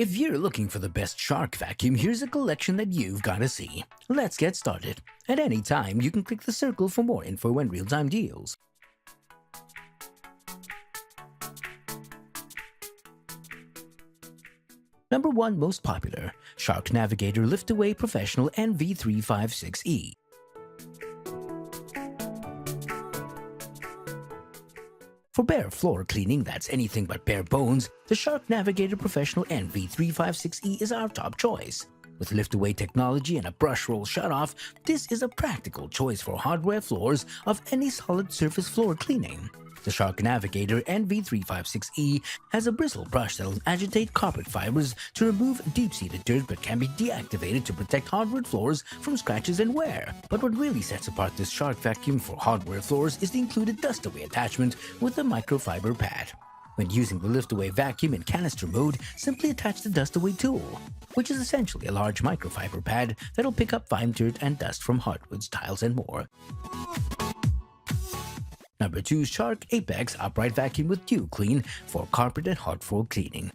If you're looking for the best Shark vacuum, here's a collection that you've got to see. Let's get started. At any time, you can click the circle for more info and real-time deals. Number 1 most popular, Shark Navigator Liftaway Professional NV356E. For bare floor cleaning that's anything but bare bones, the Shark Navigator Professional NV356E is our top choice. With lift-away technology and a brush roll shutoff, this is a practical choice for hardware floors of any solid surface floor cleaning. The Shark Navigator NV356E has a bristle brush that will agitate carpet fibers to remove deep-seated dirt but can be deactivated to protect hardwood floors from scratches and wear. But what really sets apart this Shark vacuum for hardware floors is the included dust-away attachment with a microfiber pad. When using the lift-away vacuum in canister mode, simply attach the dust-away tool, which is essentially a large microfiber pad that'll pick up fine dirt and dust from hardwoods, tiles, and more. Number 2 Shark Apex Upright Vacuum with Dew Clean for carpet and hard floor cleaning.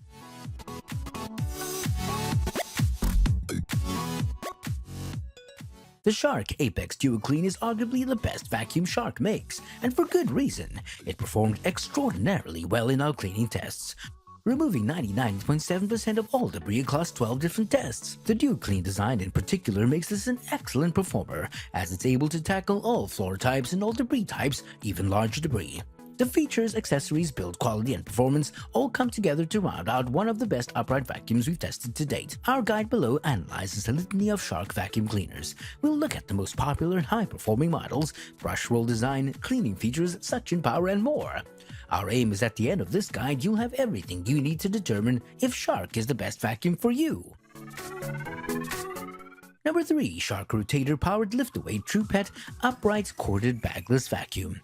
The Shark Apex Dew Clean is arguably the best vacuum Shark makes, and for good reason. It performed extraordinarily well in our cleaning tests, removing 99.7% of all debris across 12 different tests. The Dew Clean design in particular makes this an excellent performer, as it's able to tackle all floor types and all debris types, even larger debris. The features, accessories, build quality, and performance all come together to round out one of the best upright vacuums we've tested to date. Our guide below analyzes a litany of Shark vacuum cleaners. We'll look at the most popular and high-performing models, brush roll design, cleaning features, suction power, and more. Our aim is at the end of this guide, you'll have everything you need to determine if Shark is the best vacuum for you. Number 3 Shark Rotator Powered Liftaway TruePet Upright Corded Bagless Vacuum.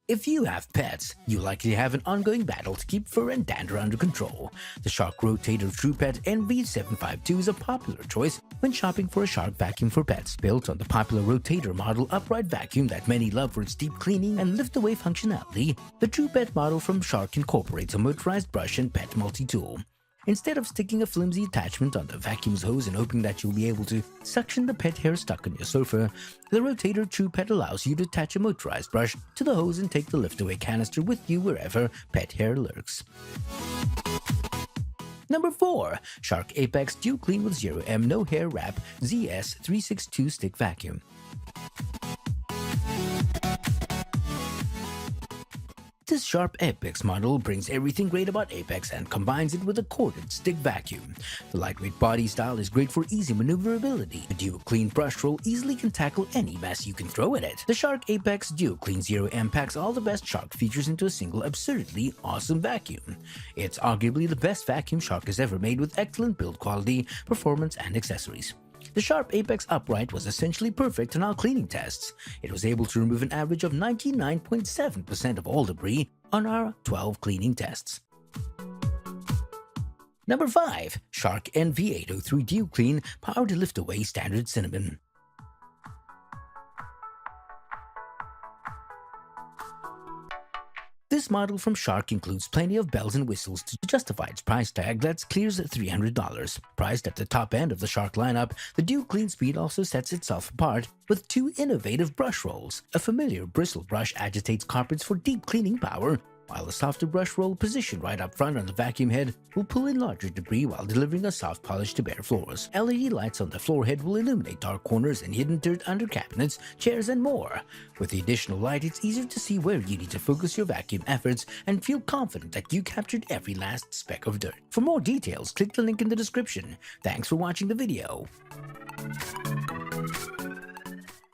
If you have pets, you likely have an ongoing battle to keep fur and dander under control. The Shark Rotator TruePet AV752 is a popular choice when shopping for a Shark vacuum for pets. Built on the popular Rotator model upright vacuum that many love for its deep cleaning and lift-away functionality, the TruePet model from Shark incorporates a motorized brush and pet multi-tool. Instead of sticking a flimsy attachment on the vacuum's hose and hoping that you'll be able to suction the pet hair stuck on your sofa, the Rotator TruePet allows you to attach a motorized brush to the hose and take the lift-away canister with you wherever pet hair lurks. Number 4 Shark Apex Dew Clean with 0M No Hair Wrap ZS362 Stick Vacuum. This Shark Apex model brings everything great about Apex and combines it with a corded stick vacuum. The lightweight body style is great for easy maneuverability. The Dew Clean brush roll easily can tackle any mess you can throw at it. The Shark Apex Dew Clean 0M packs all the best Shark features into a single absurdly awesome vacuum. It's arguably the best vacuum Shark has ever made with excellent build quality, performance, and accessories. The Shark Apex Upright was essentially perfect in our cleaning tests. It was able to remove an average of 99.7% of all debris on our 12 cleaning tests. Number 5 Shark NV803 Dew Clean Powered Liftaway Standard Cinnamon. This model from Shark includes plenty of bells and whistles to justify its price tag that clears $300. Priced at the top end of the Shark lineup, the Dew Clean Speed also sets itself apart with 2 innovative brush rolls. A familiar bristle brush agitates carpets for deep cleaning power, while a softer brush roll positioned right up front on the vacuum head will pull in larger debris while delivering a soft polish to bare floors. LED lights on the floor head will illuminate dark corners and hidden dirt under cabinets, chairs, and more. With the additional light, it's easier to see where you need to focus your vacuum efforts and feel confident that you captured every last speck of dirt. For more details, click the link in the description. Thanks for watching the video.